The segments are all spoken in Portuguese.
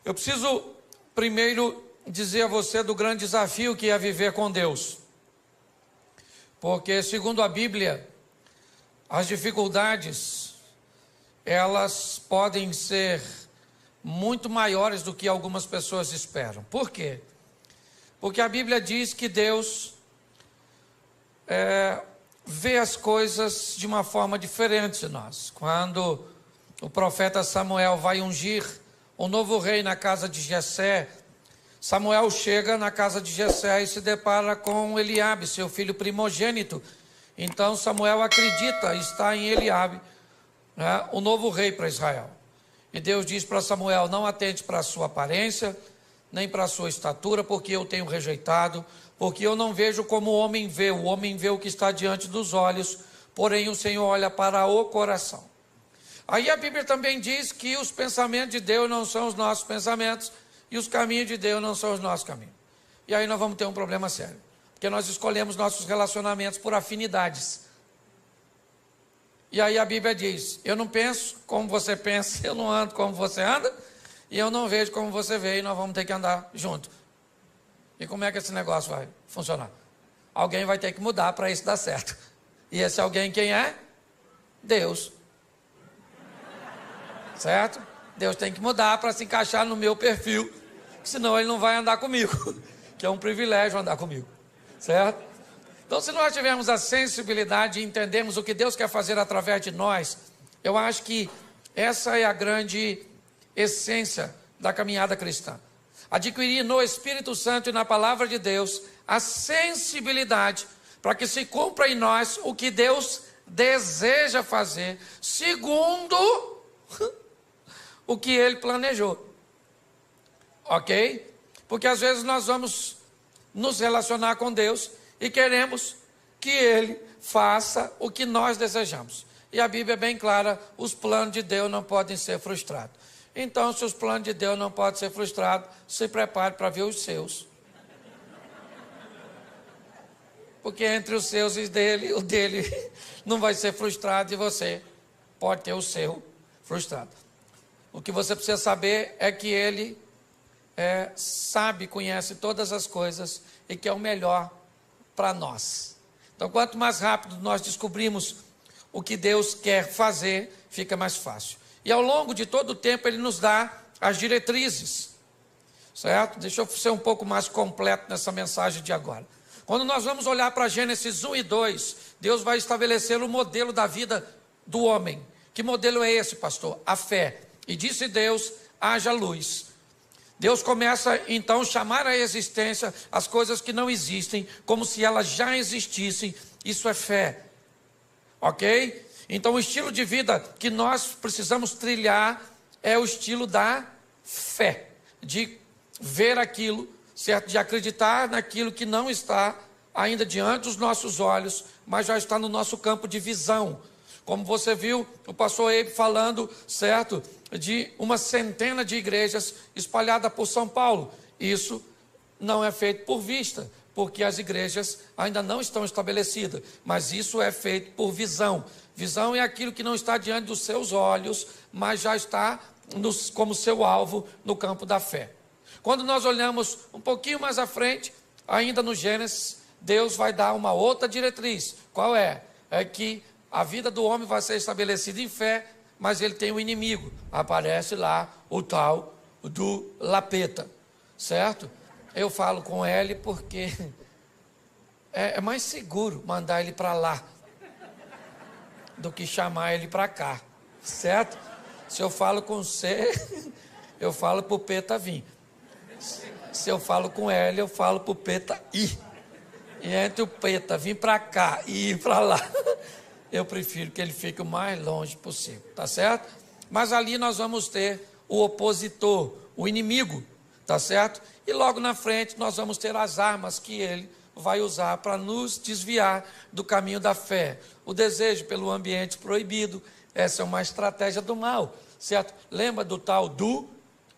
Eu preciso primeiro dizer a você do grande desafio que é viver com Deus. Porque, segundo a Bíblia, as dificuldades, elas podem ser muito maiores do que algumas pessoas esperam. Por quê? Porque a Bíblia diz que Deus vê as coisas de uma forma diferente de nós. Quando o profeta Samuel vai ungir um novo rei na casa de Jessé, Samuel chega na casa de Jessé e se depara com Eliabe, seu filho primogênito. Então Samuel acredita estar em Eliabe, né, o novo rei para Israel. E Deus diz para Samuel: não atente para a sua aparência, nem para a sua estatura, porque eu tenho rejeitado, porque eu não vejo como o homem vê o que está diante dos olhos, porém o Senhor olha para o coração. Aí a Bíblia também diz que os pensamentos de Deus não são os nossos pensamentos, e os caminhos de Deus não são os nossos caminhos. E aí nós vamos ter um problema sério, porque nós escolhemos nossos relacionamentos por afinidades. E aí a Bíblia diz: eu não penso como você pensa, eu não ando como você anda, e eu não vejo como você vê, e nós vamos ter que andar junto. E como é que esse negócio vai funcionar? Alguém vai ter que mudar para isso dar certo. E esse alguém quem é? Deus. Certo? Deus tem que mudar para se encaixar no meu perfil, senão ele não vai andar comigo, que é um privilégio andar comigo. Certo? Então, se nós tivermos a sensibilidade e entendermos o que Deus quer fazer através de nós, eu acho que essa é a grande essência da caminhada cristã. Adquirir no Espírito Santo e na Palavra de Deus a sensibilidade para que se cumpra em nós o que Deus deseja fazer, segundo o que Ele planejou. Ok? Porque às vezes nós vamos nos relacionar com Deus e queremos que Ele faça o que nós desejamos. E a Bíblia é bem clara: os planos de Deus não podem ser frustrados. Então, se os planos de Deus não podem ser frustrados, se prepare para ver os seus. Porque entre os seus e dele, o dele não vai ser frustrado e você pode ter o seu frustrado. O que você precisa saber é que Ele sabe, conhece todas as coisas e que é o melhor para nós. Então, quanto mais rápido nós descobrimos o que Deus quer fazer, fica mais fácil. E ao longo de todo o tempo Ele nos dá as diretrizes, certo? Deixa eu ser um pouco mais completo nessa mensagem de agora. Quando nós vamos olhar para Gênesis 1 e 2, Deus vai estabelecer o modelo da vida do homem. Que modelo é esse, pastor? A fé. E disse Deus: haja luz. Deus começa então a chamar à existência as coisas que não existem, como se elas já existissem. Isso é fé. Ok? Então o estilo de vida que nós precisamos trilhar é o estilo da fé. De ver aquilo, certo? De acreditar naquilo que não está ainda diante dos nossos olhos, mas já está no nosso campo de visão. Como você viu o pastor Eibe falando, certo? De uma centena de igrejas espalhadas por São Paulo. Isso não é feito por vista, porque as igrejas ainda não estão estabelecidas. Mas isso é feito por visão. Visão é aquilo que não está diante dos seus olhos, mas já está como seu alvo no campo da fé. Quando nós olhamos um pouquinho mais à frente, ainda no Gênesis, Deus vai dar uma outra diretriz. Qual é? É que a vida do homem vai ser estabelecida em fé, mas ele tem um inimigo. Aparece lá o tal do Lapeta, certo? Eu falo com ele porque é mais seguro mandar ele para lá do que chamar ele para cá, certo? Se eu falo com C, eu falo para o Peta vir. Se eu falo com ele, eu falo para o Peta ir. E entre o Peta vir para cá e ir para lá, eu prefiro que ele fique o mais longe possível, tá certo? Mas ali nós vamos ter o opositor, o inimigo, tá certo? E logo na frente nós vamos ter as armas que ele vai usar para nos desviar do caminho da fé. O desejo pelo ambiente proibido, essa é uma estratégia do mal, certo? Lembra do tal do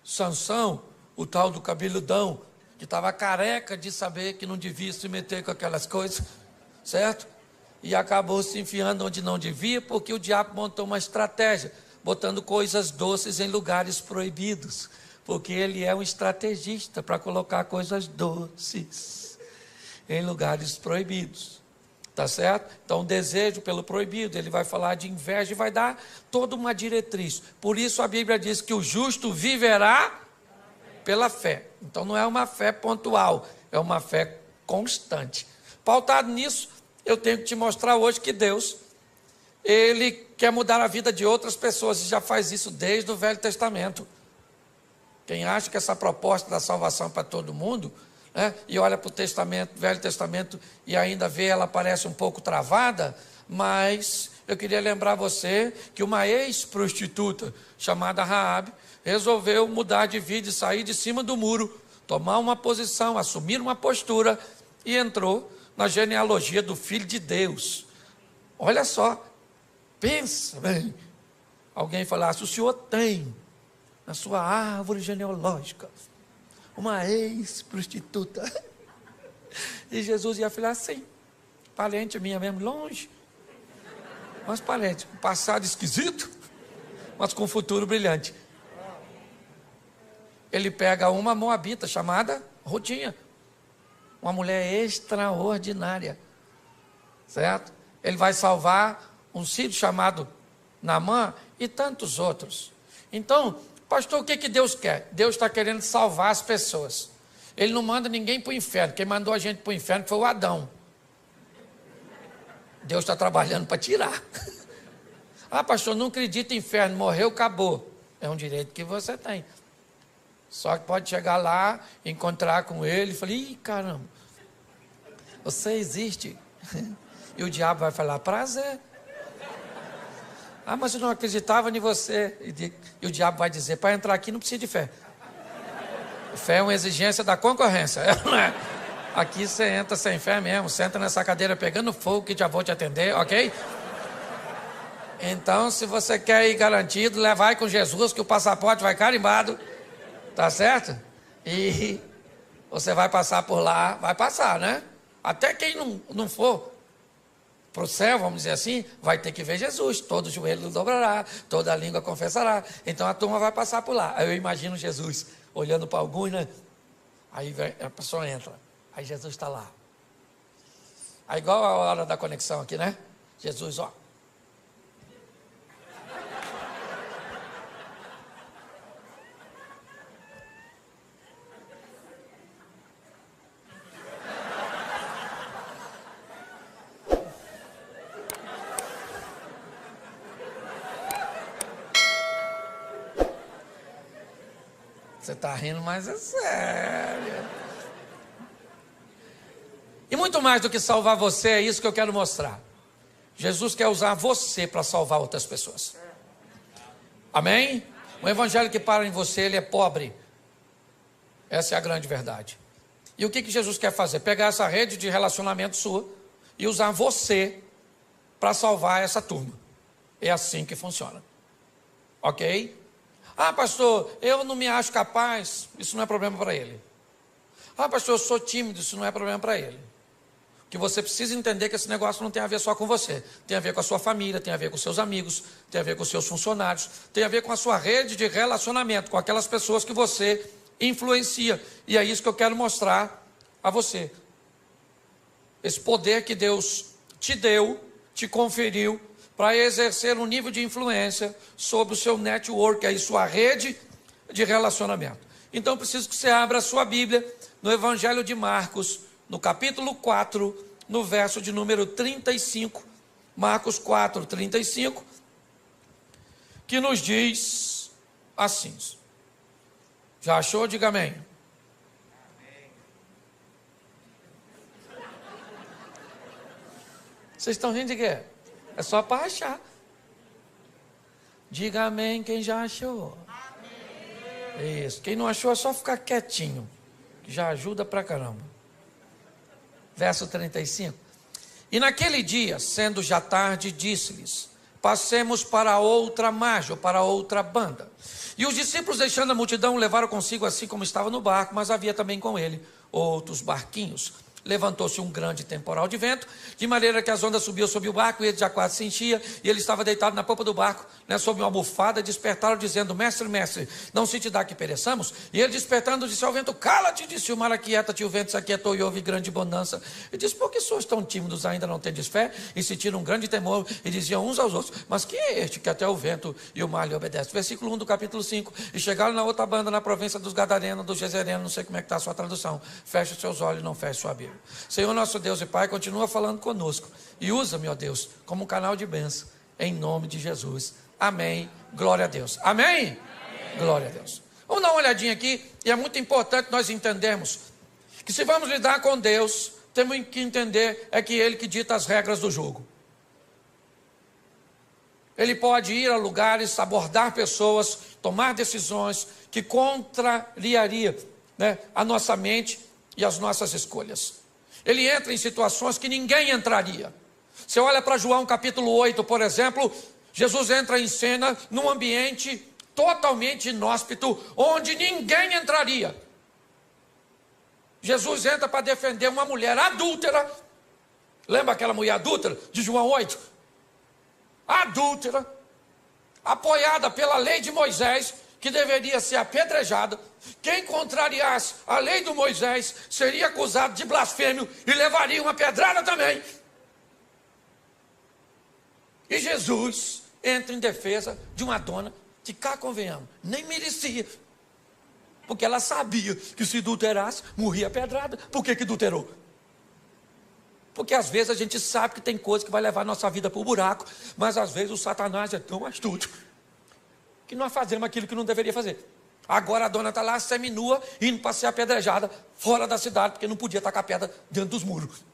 Sansão, o tal do cabeludão, que estava careca de saber que não devia se meter com aquelas coisas, certo? E acabou se enfiando onde não devia, porque o diabo montou uma estratégia. botando coisas doces em lugares proibidos, porque ele é um estrategista para colocar coisas doces em lugares proibidos. Tá certo? Então, o desejo pelo proibido, ele vai falar de inveja e vai dar toda uma diretriz. Por isso a Bíblia diz que o justo viverá pela fé. Então, não é uma fé pontual, é uma fé constante. Pautado nisso, eu tenho que te mostrar hoje que Deus, ele quer mudar a vida de outras pessoas e já faz isso desde o Velho Testamento. Quem acha que essa proposta da salvação é para todo mundo, né, e olha para o Velho Testamento e ainda vê ela parece um pouco travada, mas eu queria lembrar você que uma ex-prostituta chamada Raabe resolveu mudar de vida e sair de cima do muro, tomar uma posição, assumir uma postura e entrou na genealogia do Filho de Deus. Olha só, pensa bem, alguém falasse, o senhor tem na sua árvore genealógica uma ex-prostituta. E Jesus ia falar assim, parente minha mesmo, longe, mas parente, com passado esquisito, mas com futuro brilhante. Ele pega uma moabita chamada Rutinha, uma mulher extraordinária, certo? Ele vai salvar um sírio chamado Naamã e tantos outros. Então, pastor, o que Deus quer? Deus está querendo salvar as pessoas. Ele não manda ninguém para o inferno. Quem mandou a gente para o inferno foi o Adão. Deus está trabalhando para tirar. Ah, pastor, não acredito em inferno, morreu, acabou. É um direito que você tem. Só que pode chegar lá, encontrar com ele e falar, ih, caramba, você existe. E o diabo vai falar, prazer. Ah, mas eu não acreditava em você. E o diabo vai dizer, para entrar aqui não precisa de fé. Fé é uma exigência da concorrência. Aqui você entra sem fé mesmo, senta nessa cadeira pegando fogo que já vou te atender, ok? Então, se você quer ir garantido, vai com Jesus que o passaporte vai carimbado, tá certo? E você vai passar por lá, vai passar, né? Até quem não for para o céu, vamos dizer assim, vai ter que ver Jesus, todo joelho dobrará, toda língua confessará, então a turma vai passar por lá. Aí eu imagino Jesus olhando para alguns, né? Aí a pessoa entra, aí Jesus está lá. Aí igual a hora da conexão aqui, né? Jesus, ó. Você está rindo, mas é sério. E muito mais do que salvar você, é isso que eu quero mostrar. Jesus quer usar você para salvar outras pessoas. Amém? O evangelho que para em você, ele é pobre. Essa é a grande verdade. E o que Jesus quer fazer? Pegar essa rede de relacionamento sua e usar você para salvar essa turma. É assim que funciona. Ok? Ah, pastor, eu não me acho capaz. Isso não é problema para ele. Ah, pastor, eu sou tímido. Isso não é problema para ele. Que você precisa entender que esse negócio não tem a ver só com você. Tem a ver com a sua família, tem a ver com seus amigos, tem a ver com seus funcionários, tem a ver com a sua rede de relacionamento, com aquelas pessoas que você influencia. E é isso que eu quero mostrar a você. Esse poder que Deus te deu, te conferiu, para exercer um nível de influência sobre o seu network, aí sua rede de relacionamento. Então, eu preciso que você abra a sua Bíblia no Evangelho de Marcos, no capítulo 4, no verso de número 35, Marcos 4, 35, que nos diz assim. Já achou? Diga amém. Vocês estão rindo de quê? É só para achar. Diga amém quem já achou. Amém. Isso. Quem não achou é só ficar quietinho, que já ajuda pra caramba. Verso 35. E naquele dia, sendo já tarde, disse-lhes, passemos para outra margem, ou para outra banda. E os discípulos, deixando a multidão, levaram consigo assim como estava no barco, mas havia também com ele outros barquinhos. levantou-se um grande temporal de vento, de maneira que as ondas subiam sobre o barco, e ele já quase se enchia, e ele estava deitado na popa do barco, sob uma almofada, despertaram, dizendo: mestre, mestre, não se te dá que pereçamos? E ele, despertando, disse ao vento: cala-te, disse o mar, aquieta-te. E o vento se aquietou, e houve grande bonança. E disse: por que sois tão tímidos, ainda não tendes fé? E sentiram um grande temor, e diziam uns aos outros: mas quem é este que até o vento e o mar lhe obedecem? Versículo 1 do capítulo 5. E chegaram na outra banda, na província dos Gadarenos, dos Gezerenos, não sei como é que está a sua tradução. Feche os seus olhos, não feche sua Bíblia. Senhor nosso Deus e Pai, continua falando conosco e usa-me, ó Deus, como um canal de bênção, em nome de Jesus. Amém. Glória a Deus. Amém? Amém. Glória a Deus. Vamos dar uma olhadinha aqui, e é muito importante nós entendermos que se vamos lidar com Deus, temos que entender é que Ele que dita as regras do jogo. Ele pode ir a lugares, abordar pessoas, tomar decisões que contrariaria, a nossa mente e as nossas escolhas. Ele entra em situações que ninguém entraria. Você olha para João capítulo 8, por exemplo, Jesus entra em cena num ambiente totalmente inóspito, onde ninguém entraria. Jesus entra para defender uma mulher adúltera. Lembra aquela mulher adúltera de João 8? Adúltera, apoiada pela lei de Moisés, que deveria ser apedrejada. Quem contrariasse a lei de Moisés seria acusado de blasfêmio e levaria uma pedrada também. E Jesus entra em defesa de uma dona que, cá convenhamos, nem merecia, porque ela sabia que se adulterasse, morria pedrada. Por que adulterou? Porque às vezes a gente sabe que tem coisa que vai levar a nossa vida para o buraco, mas às vezes o Satanás é tão astuto que nós fazemos aquilo que não deveria fazer. Agora a dona está lá seminua, indo para ser apedrejada fora da cidade, porque não podia tacar pedra dentro dos muros.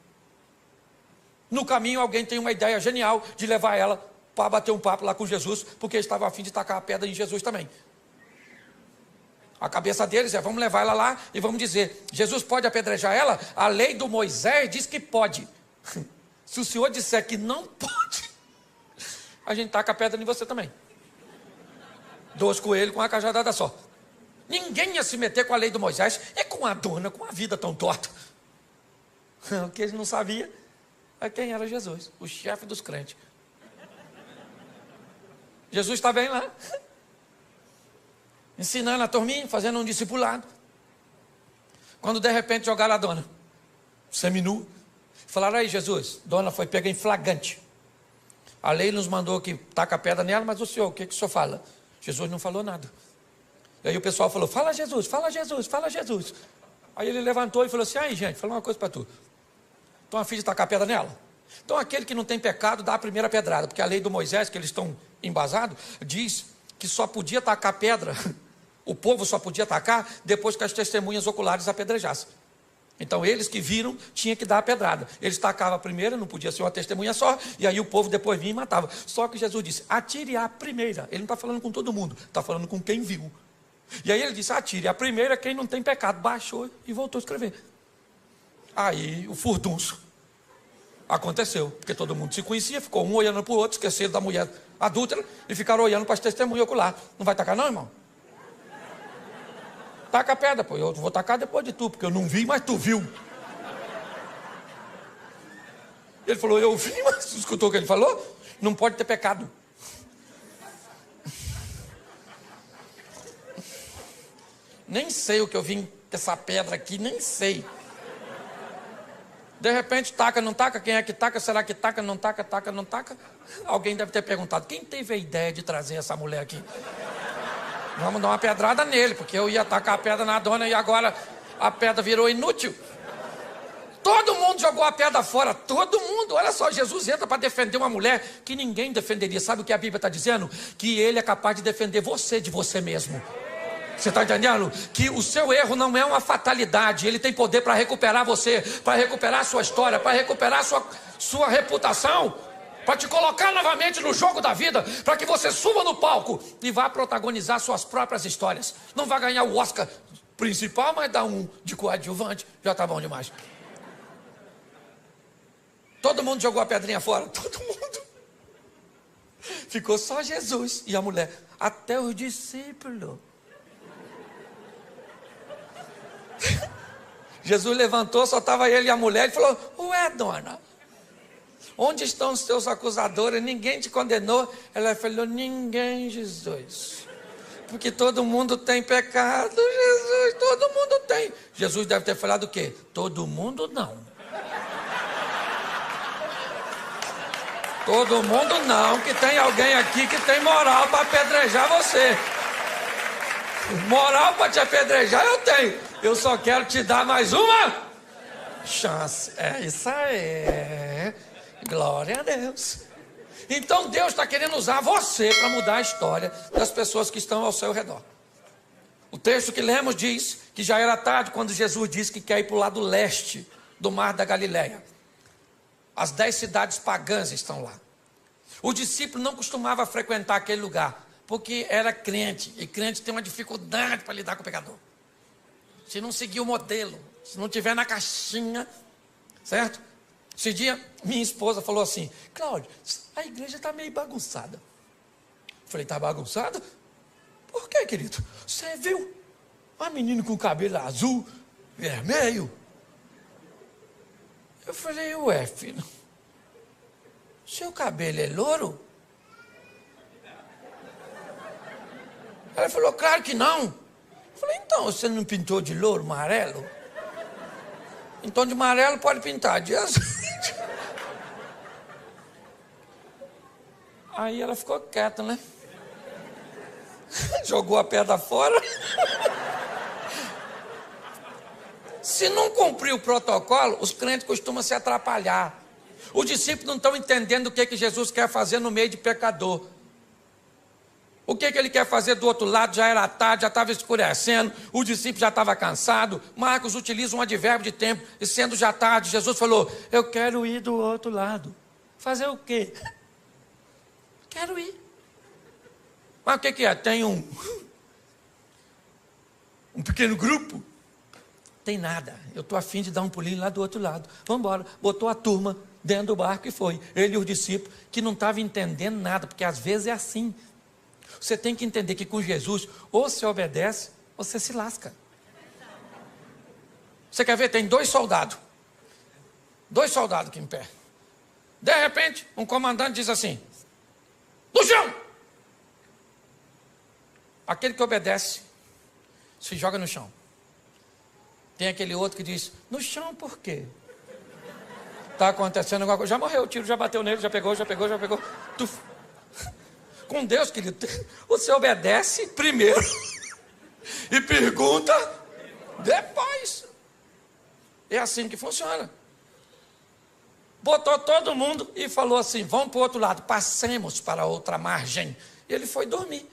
No caminho alguém tem uma ideia genial de levar ela para bater um papo lá com Jesus, porque eles estavam a fim de tacar a pedra em Jesus também. A cabeça deles é: vamos levar ela lá e vamos dizer: Jesus pode apedrejar ela? A lei do Moisés diz que pode. Se o senhor disser que não pode, a gente taca a pedra em você também. 2 coelhos com uma cajadada só. Ninguém ia se meter com a lei do Moisés, é com a dona, com a vida tão torta. O que eles não sabiam é quem era Jesus, o chefe dos crentes. Jesus está bem lá, ensinando a turminha, fazendo um discipulado. Quando de repente jogaram a dona seminua, falaram: aí Jesus, dona foi pega em flagrante. A lei nos mandou que taca a pedra nela, mas o senhor, o que o senhor fala? Jesus não falou nada. E aí o pessoal falou: fala Jesus, fala Jesus, fala Jesus. Aí ele levantou e falou assim: aí gente, fala uma coisa para tu. Estão a fim de tacar a pedra nela? Então aquele que não tem pecado dá a primeira pedrada, porque a lei do Moisés, que eles estão embasados, diz que só podia tacar pedra, o povo só podia tacar depois que as testemunhas oculares apedrejassem. Então eles que viram tinham que dar a pedrada. Eles tacavam a primeira, não podia ser uma testemunha só, e aí o povo depois vinha e matava. Só que Jesus disse: atire a primeira. Ele não está falando com todo mundo, está falando com quem viu. E aí ele disse: atire a primeira quem não tem pecado. Baixou e voltou a escrever. Aí o furdunço aconteceu, porque todo mundo se conhecia, ficou um olhando para o outro, esqueceram da mulher adúltera e ficaram olhando para as testemunhas oculares. Não vai tacar não, irmão? Taca a pedra, pô. Eu vou tacar depois de tu, porque eu não vi, mas tu viu. Ele falou: eu vi, mas tu escutou o que ele falou? Não pode ter pecado. Nem sei o que eu vim com essa pedra aqui, nem sei. De repente, taca, não taca? Quem é que taca? Será que taca, não taca, taca, não taca? Alguém deve ter perguntado: quem teve a ideia de trazer essa mulher aqui? Vamos dar uma pedrada nele, porque eu ia tacar a pedra na dona e agora a pedra virou inútil. Todo mundo jogou a pedra fora, todo mundo. Olha só, Jesus entra para defender uma mulher que ninguém defenderia. Sabe o que a Bíblia está dizendo? Que ele é capaz de defender você de você mesmo. Você está entendendo? Que o seu erro não é uma fatalidade. Ele tem poder para recuperar você, para recuperar a sua história, para recuperar a sua reputação, para te colocar novamente no jogo da vida, para que você suba no palco e vá protagonizar suas próprias histórias. Não vai ganhar o Oscar principal, mas dá um de coadjuvante, já está bom demais. Todo mundo jogou a pedrinha fora, todo mundo. Ficou só Jesus e a mulher, até os discípulos. Jesus levantou, só estava ele e a mulher, e falou: ué, dona, onde estão os teus acusadores? Ninguém te condenou? Ela falou: ninguém, Jesus. Porque todo mundo tem pecado, Jesus, todo mundo tem. Jesus deve ter falado o quê? Todo mundo não. Todo mundo não, que tem alguém aqui que tem moral para apedrejar você. Moral para te apedrejar eu tenho. Eu só quero te dar mais uma chance. É isso aí. Glória a Deus. Então Deus está querendo usar você para mudar a história das pessoas que estão ao seu redor. O texto que lemos diz que já era tarde quando Jesus disse que quer ir para o lado leste do mar da Galileia. As 10 cidades pagãs estão lá. O discípulo não costumava frequentar aquele lugar, porque era crente, e crente tem uma dificuldade para lidar com o pecador. Se não seguir o modelo, se não tiver na caixinha, certo? Esse dia, minha esposa falou assim: Cláudio, a igreja está meio bagunçada. Eu falei: está bagunçada? Por quê, querido? Você viu uma menina com cabelo azul, vermelho? Eu falei: ué, filho, seu cabelo é louro? Ela falou: claro que não. Eu falei: então, você não pintou de louro, amarelo? Então de amarelo pode pintar, de azul. Aí ela ficou quieta, né? Jogou a pedra fora. Se não cumprir o protocolo, os crentes costumam se atrapalhar. Os discípulos não estão entendendo o que Jesus quer fazer no meio de pecador. O que ele quer fazer do outro lado? Já era tarde, já estava escurecendo, o discípulo já estava cansado. Marcos utiliza um advérbio de tempo, e sendo já tarde, Jesus falou: eu quero ir do outro lado. Fazer o quê? Quero ir. Mas o que é? Tem um pequeno grupo? Tem nada, eu estou a fim de dar um pulinho lá do outro lado. Vamos embora. Botou a turma dentro do barco e foi. Ele e os discípulos, que não estavam entendendo nada, porque às vezes é assim. Você tem que entender que com Jesus, ou você obedece, ou você se lasca. Você quer ver? Tem 2 soldados. 2 soldados aqui em pé. De repente, um comandante diz assim: no chão! Aquele que obedece, se joga no chão. Tem aquele outro que diz: no chão por quê? Está acontecendo alguma coisa. Já morreu, o tiro já bateu nele, já pegou. Tuf. Com Deus, querido, você obedece primeiro e pergunta depois. É assim que funciona. Botou todo mundo e falou assim: vamos para o outro lado, passemos para a outra margem. E ele foi dormir.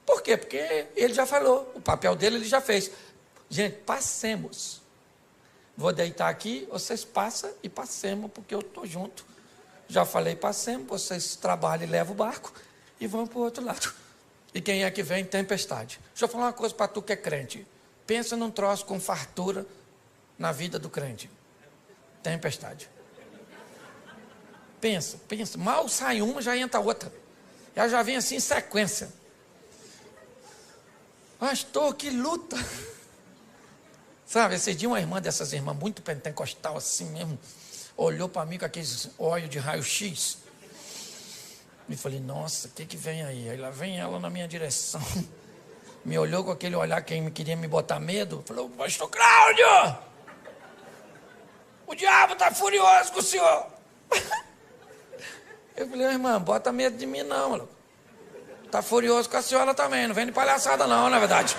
Por quê? Porque ele já falou, o papel dele ele já fez. Gente, passemos. Vou deitar aqui, vocês passam e passemos, porque eu estou junto. Já falei: passemos, vocês trabalham e levam o barco e vão para o outro lado. E quem é que vem? Tempestade. Deixa eu falar uma coisa para tu que é crente. Pensa num troço com fartura na vida do crente. Tempestade. Pensa. Mal sai uma, já entra outra. Ela já vem assim em sequência. Pastor, que luta. Sabe, esse dia uma irmã dessas irmãs muito pentecostal assim mesmo, olhou para mim com aqueles olhos de raio-x. E falei: nossa, o que vem aí? Aí lá vem ela na minha direção. Me olhou com aquele olhar que queria me botar medo. Falou: pastor Cláudio, o diabo está furioso com o senhor. Eu falei: irmã, bota medo de mim não, louco. Está furioso com a senhora também, não vem de palhaçada não, na verdade.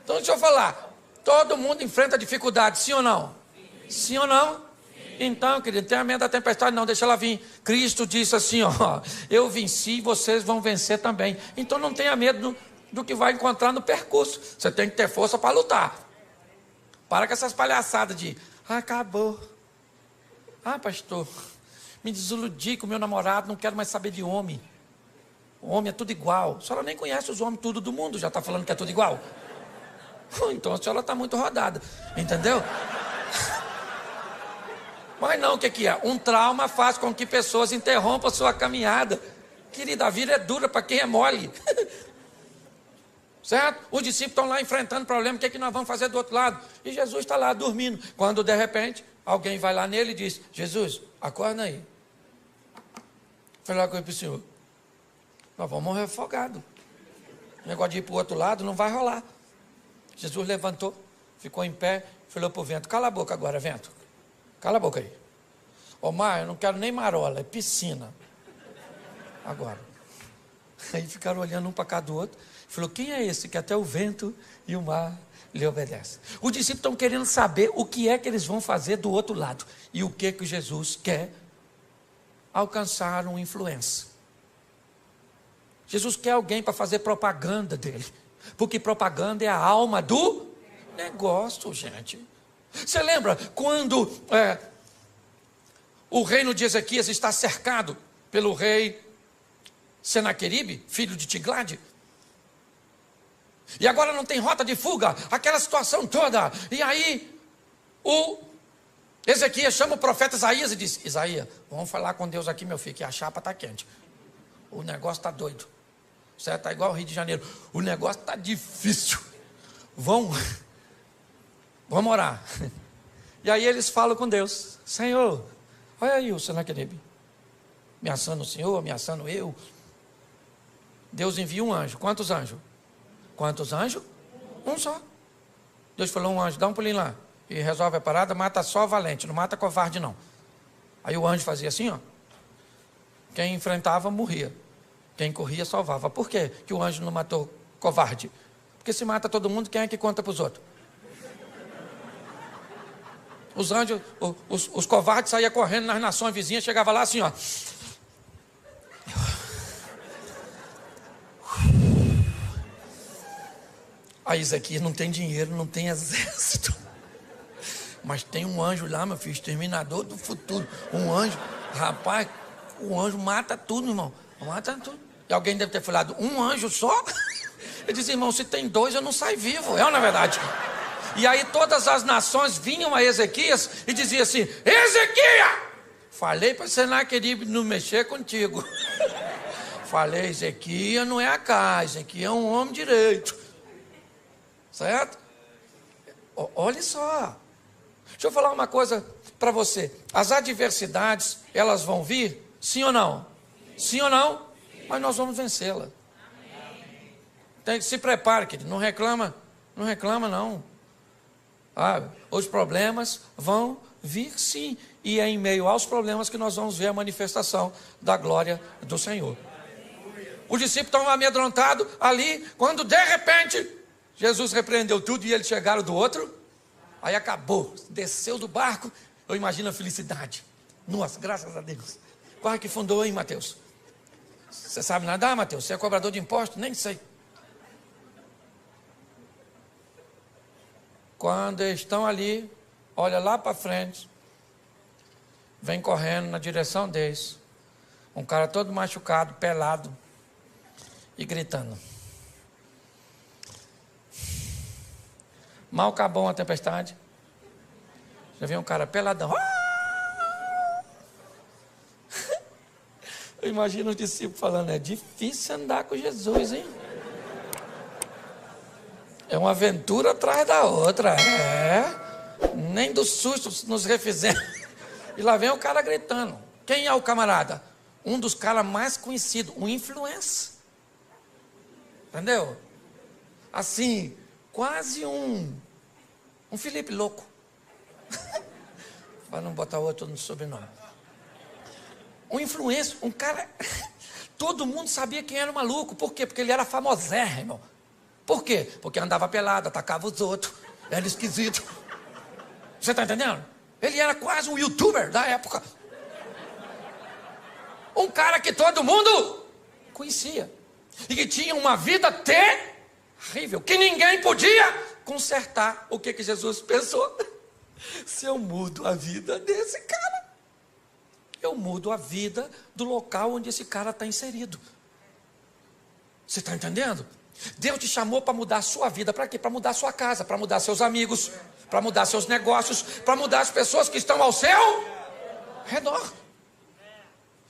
Então deixa eu falar, todo mundo enfrenta dificuldade, sim ou não? Sim ou não? Então, querido, não tenha medo da tempestade não, deixa ela vir. Cristo disse assim, ó: eu venci, vocês vão vencer também. Então não tenha medo do que vai encontrar no percurso. Você tem que ter força para lutar. Para com essas palhaçadas de: acabou. Pastor, me desiludi com o meu namorado, não quero mais saber de homem. O homem é tudo igual. A senhora nem conhece os homens tudo do mundo, já está falando que é tudo igual? Então a senhora está muito rodada, entendeu? Mas não, o que é? Um trauma faz com que pessoas interrompam a sua caminhada. Querida, a vida é dura para quem é mole. Certo? Os discípulos estão lá enfrentando problema, o que é que nós vamos fazer do outro lado? E Jesus está lá dormindo. Quando de repente, alguém vai lá nele e diz: Jesus, acorda aí. Falei lá com ele para o senhor: nós vamos morrer afogados. O negócio de ir para o outro lado não vai rolar. Jesus levantou, ficou em pé, falou para o vento: cala a boca agora, vento. Cala a boca aí. Ô mar, eu não quero nem marola, é piscina. Agora. Aí ficaram olhando um para cá do outro. Falou: quem é esse que até o vento e o mar lhe obedecem? Os discípulos estão querendo saber o que é que eles vão fazer do outro lado. E o que que Jesus quer? Alcançar uma influência. Jesus quer alguém para fazer propaganda dele. Porque propaganda é a alma do negócio, gente. Você lembra quando o reino de Ezequias está cercado pelo rei Senaqueribe, filho de Tiglade? E agora não tem rota de fuga, aquela situação toda. E aí o Ezequias chama o profeta Isaías e diz: Isaías, vamos falar com Deus aqui, meu filho, que a chapa está quente. O negócio está doido. Certo? Está igual ao Rio de Janeiro. O negócio está difícil. Vamos orar. E aí eles falam com Deus: Senhor, olha aí o Senaqueribe ameaçando o Senhor, ameaçando eu. Deus envia um anjo. Quantos anjos? Quantos anjos? Um só. Deus falou: um anjo, dá um pulinho lá e resolve a parada, mata só valente, não mata covarde não. Aí o anjo fazia assim, ó. Quem enfrentava morria, quem corria salvava. Por quê que o anjo não matou covarde? Porque se mata todo mundo, quem é que conta para os outros? Os anjos, os covardes saíam correndo nas nações vizinhas, chegava lá assim, ó. Aí Ezequias não tem dinheiro, não tem exército. Mas tem um anjo lá, meu filho, exterminador do futuro. Um anjo, rapaz, o anjo mata tudo, irmão. Mata tudo. E alguém deve ter falado: um anjo só? Ele disse: irmão, se tem dois, eu não saio vivo. É ou não é verdade? E aí todas as nações vinham a Ezequias e diziam assim: Ezequias, falei para Senaqueribe não mexer contigo. Falei: Ezequias não é a casa, Ezequias é um homem direito. Certo? Olha só. Deixa eu falar uma coisa para você. As adversidades, elas vão vir? Sim ou não? Sim ou não? Mas nós vamos vencê-la. Se prepare, querido. Não reclama. Não reclama, não. Os problemas vão vir, sim. E é em meio aos problemas que nós vamos ver a manifestação da glória do Senhor. Os discípulos estão amedrontados ali, quando de repente Jesus repreendeu tudo e eles chegaram do outro. Aí acabou, desceu do barco. Eu imagino a felicidade. Nossa, graças a Deus. Quase que fundou, hein, Mateus? Você sabe nadar, Mateus? Você é cobrador de impostos? Nem sei. Quando eles estão ali, olha lá para frente, vem correndo na direção deles um cara todo machucado, pelado e gritando. Mal acabou a tempestade, já viu um cara peladão. Eu imagino os discípulos falando: é difícil andar com Jesus, hein? É uma aventura atrás da outra. Nem do susto nos refizemos. E lá vem o cara gritando. Quem é o camarada? Um dos caras mais conhecidos, um influencer. Entendeu? Assim, quase um Felipe louco. Para não botar outro no sobrenome. Um influencer, um cara. Todo mundo sabia quem era o maluco. Por quê? Porque ele era famosérrimo. Por quê? Porque andava pelado, atacava os outros. Era esquisito. Você está entendendo? Ele era quase um youtuber da época. Um cara que todo mundo conhecia. E que tinha uma vida terrível. Que ninguém podia consertar. O que Jesus pensou? Se eu mudo a vida desse cara, eu mudo a vida do local onde esse cara está inserido. Você está entendendo? Deus te chamou para mudar a sua vida. Para quê? Para mudar a sua casa, para mudar seus amigos, para mudar seus negócios, para mudar as pessoas que estão ao seu redor.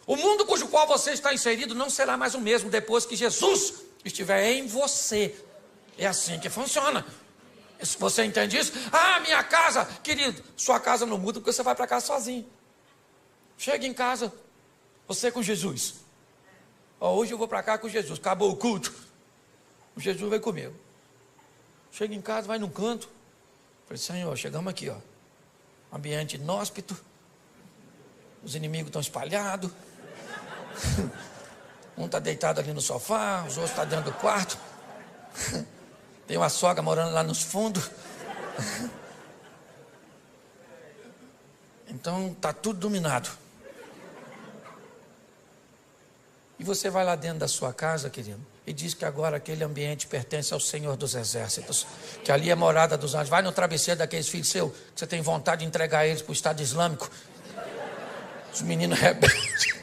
O mundo cujo qual você está inserido não será mais o mesmo depois que Jesus estiver em você. É assim que funciona. Você entende isso? Ah, minha casa, querido, sua casa não muda porque você vai para casa sozinho. Chega em casa, você com Jesus. Hoje eu vou para cá com Jesus, acabou o culto. O Jesus vai comigo. Chega em casa, vai num canto. Falei, Senhor, chegamos aqui, ó. Ambiente inóspito. Os inimigos estão espalhados. Um está deitado ali no sofá, os outros estão dentro do quarto. Tem uma sogra morando lá nos fundos. Então está tudo dominado. E você vai lá dentro da sua casa, querido, e diz que agora aquele ambiente pertence ao Senhor dos Exércitos, que ali é morada dos anjos. Vai no travesseiro daqueles filhos seus, que você tem vontade de entregar eles para o Estado Islâmico. Os meninos rebeldes.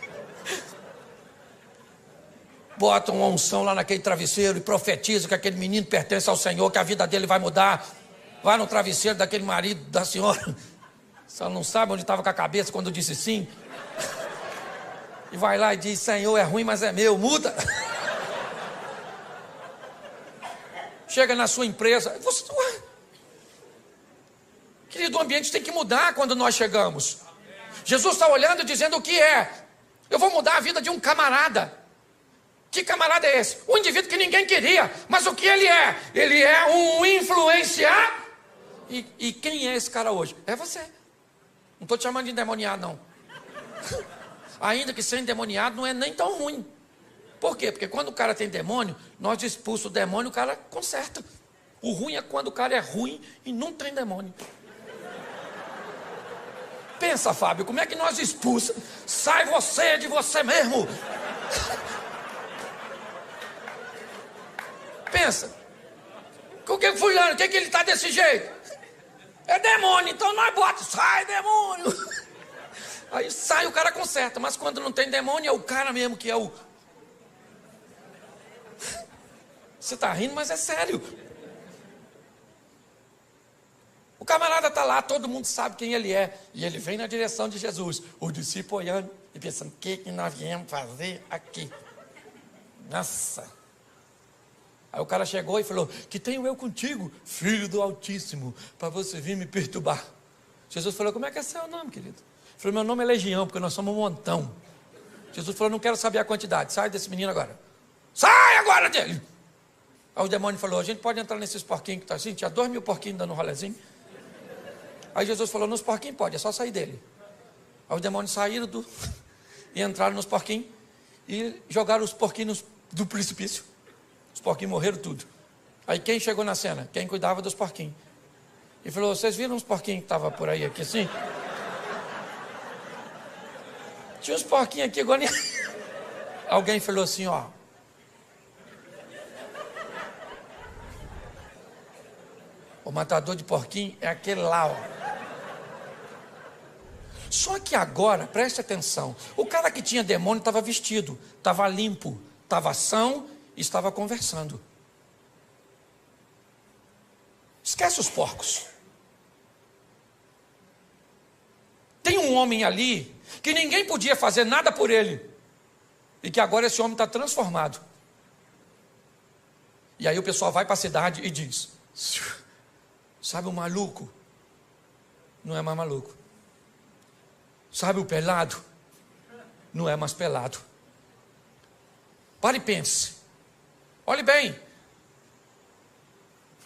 Bota uma unção lá naquele travesseiro e profetiza que aquele menino pertence ao Senhor, que a vida dele vai mudar. Vai no travesseiro daquele marido da senhora. Só não sabe onde estava com a cabeça quando disse sim. E vai lá e diz, Senhor, é ruim, mas é meu, muda. Chega na sua empresa. Querido, o ambiente tem que mudar quando nós chegamos. Jesus está olhando e dizendo o que é. Eu vou mudar a vida de um camarada. Que camarada é esse? Um indivíduo que ninguém queria. Mas o que ele é? Ele é um influenciar. E quem é esse cara hoje? É você. Não estou te chamando de endemoniado, não. Ainda que ser endemoniado não é nem tão ruim. Por quê? Porque quando o cara tem demônio, nós expulsamos o demônio, o cara conserta. O ruim é quando o cara é ruim e não tem demônio. Pensa, Fábio, como é que nós expulsamos? Sai você de você mesmo. Pensa. O que fulano, o que ele está desse jeito? É demônio, então nós bota, sai demônio. Aí sai, o cara conserta, mas quando não tem demônio, é o cara mesmo que é o... Você está rindo, mas é sério. O camarada está lá, todo mundo sabe quem ele é. E ele vem na direção de Jesus. O discípulo olhando e pensando, o que nós viemos fazer aqui? Nossa. Aí o cara chegou e falou, que tenho eu contigo, filho do Altíssimo, para você vir me perturbar. Jesus falou, como é que é seu nome, querido? Ele falou, meu nome é Legião, porque nós somos um montão. Jesus falou, não quero saber a quantidade, sai desse menino agora. Sai agora dele! Aí o demônio falou, a gente pode entrar nesses porquinhos que está assim, tinha 2.000 porquinhos dando um rolezinho. Aí Jesus falou, nos porquinhos pode, é só sair dele. Aí os demônios saíram e entraram nos porquinhos e jogaram os porquinhos do precipício. Os porquinhos morreram tudo. Aí quem chegou na cena? Quem cuidava dos porquinhos. E falou, vocês viram uns porquinhos que estavam por aí, aqui assim? Tinha uns porquinhos aqui agora. Alguém falou assim, ó. O matador de porquinho é aquele lá, ó. Só que agora, preste atenção, o cara que tinha demônio estava vestido, estava limpo, estava são e estava conversando. Esquece os porcos. Tem um homem ali que ninguém podia fazer nada por ele. E que agora esse homem está transformado. E aí o pessoal vai para a cidade e diz, sabe o maluco? Não é mais maluco. Sabe o pelado? Não é mais pelado. Pare e pense. Olhe bem.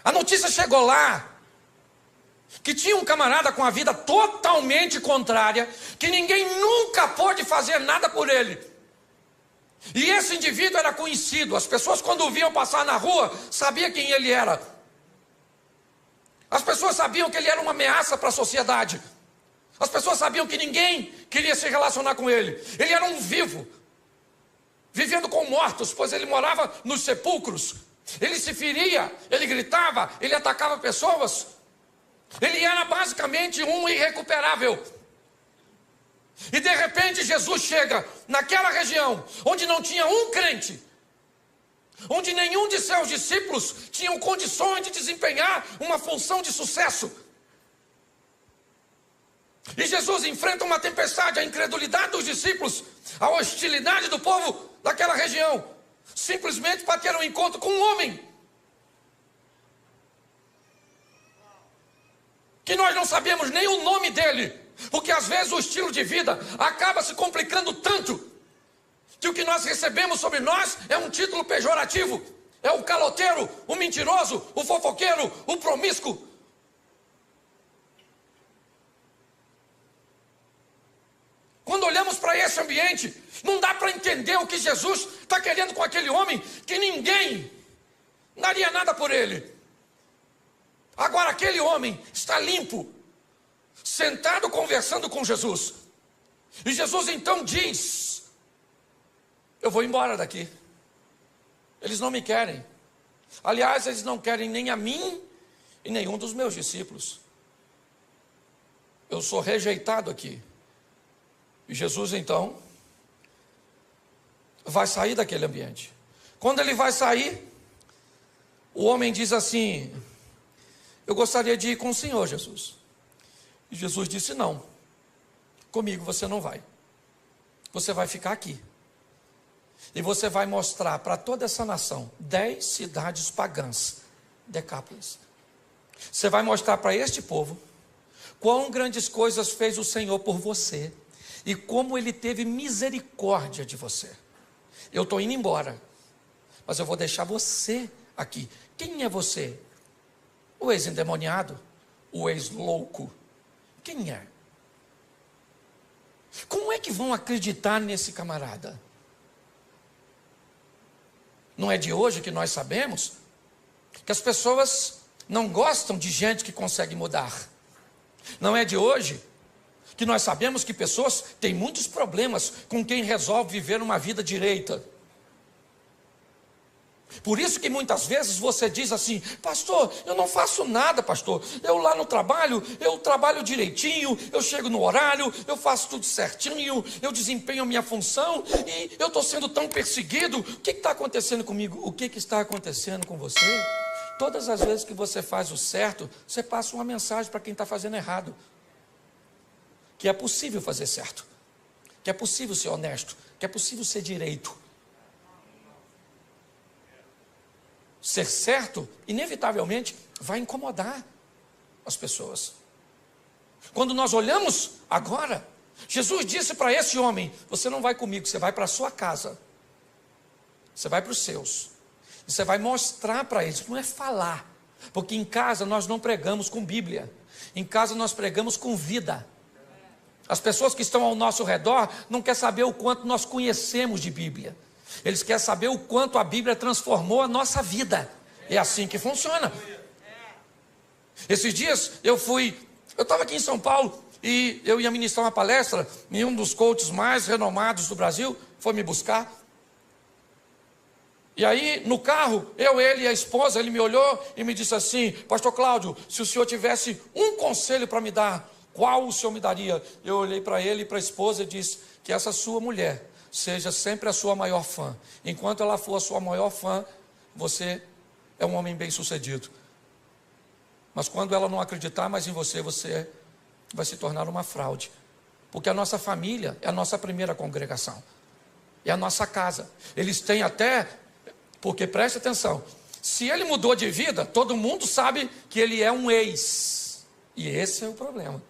A notícia chegou lá que tinha um camarada com a vida totalmente contrária, que ninguém nunca pôde fazer nada por ele. E esse indivíduo era conhecido. As pessoas, quando o viam passar na rua, sabiam quem ele era. As pessoas sabiam que ele era uma ameaça para a sociedade. As pessoas sabiam que ninguém queria se relacionar com ele. Ele era um vivo, vivendo com mortos, pois ele morava nos sepulcros. Ele se feria, ele gritava, ele atacava pessoas. Ele era basicamente um irrecuperável. E de repente Jesus chega naquela região onde não tinha um crente, onde nenhum de seus discípulos tinham condições de desempenhar uma função de sucesso. E Jesus enfrenta uma tempestade, a incredulidade dos discípulos, a hostilidade do povo daquela região, simplesmente para ter um encontro com um homem. que nós não sabemos nem o nome dele, porque às vezes o estilo de vida acaba se complicando tanto, que o que nós recebemos sobre nós é um título pejorativo, é o caloteiro, o mentiroso, o fofoqueiro, o promíscuo. Quando olhamos para esse ambiente, não dá para entender o que Jesus está querendo com aquele homem, que ninguém daria nada por ele. Agora aquele homem está limpo, sentado conversando com Jesus. E Jesus então diz: eu vou embora daqui. Eles não me querem. Aliás, eles não querem nem a mim e nenhum dos meus discípulos. Eu sou rejeitado aqui. E Jesus então vai sair daquele ambiente. Quando ele vai sair, o homem diz assim: eu gostaria de ir com o Senhor, Jesus. E Jesus disse: não, comigo você não vai. Você vai ficar aqui. E você vai mostrar para toda essa nação 10 cidades pagãs, Decápolis. Você vai mostrar para este povo quão grandes coisas fez o Senhor por você e como Ele teve misericórdia de você. Eu estou indo embora, mas eu vou deixar você aqui. Quem é você? O ex-endemoniado? O ex-louco? Quem é? Como é que vão acreditar nesse camarada? Não é de hoje que nós sabemos que as pessoas não gostam de gente que consegue mudar. Não é de hoje que nós sabemos que pessoas têm muitos problemas com quem resolve viver uma vida direita. Por isso que muitas vezes você diz assim: pastor, eu não faço nada, pastor. Eu lá no trabalho, eu trabalho direitinho, eu chego no horário, eu faço tudo certinho, eu desempenho a minha função e eu estou sendo tão perseguido. O que está acontecendo comigo? O que está acontecendo com você? Todas as vezes que você faz o certo, você passa uma mensagem para quem está fazendo errado. Que é possível fazer certo, que é possível ser honesto, que é possível ser direito. Ser certo, inevitavelmente, vai incomodar as pessoas. Quando nós olhamos agora, Jesus disse para esse homem: você não vai comigo, você vai para a sua casa. Você vai para os seus. E você vai mostrar para eles, não é falar. Porque em casa nós não pregamos com Bíblia. Em casa nós pregamos com vida. As pessoas que estão ao nosso redor não querem saber o quanto nós conhecemos de Bíblia. Eles querem saber o quanto a Bíblia transformou a nossa vida. É assim que funciona. Esses dias eu estava aqui em São Paulo e eu ia ministrar uma palestra e um dos coaches mais renomados do Brasil foi me buscar. E aí no carro, ele e a esposa, ele me olhou e me disse assim: pastor Cláudio, se o senhor tivesse um conselho para me dar, qual o senhor me daria? Eu olhei para ele e para a esposa e disse: que essa sua mulher seja sempre a sua maior fã. Enquanto ela for a sua maior fã, você é um homem bem sucedido. Mas quando ela não acreditar mais em você, você vai se tornar uma fraude. Porque a nossa família é a nossa primeira congregação. É a nossa casa. Eles têm até, porque preste atenção, se ele mudou de vida, todo mundo sabe que ele é um ex. E esse é o problema.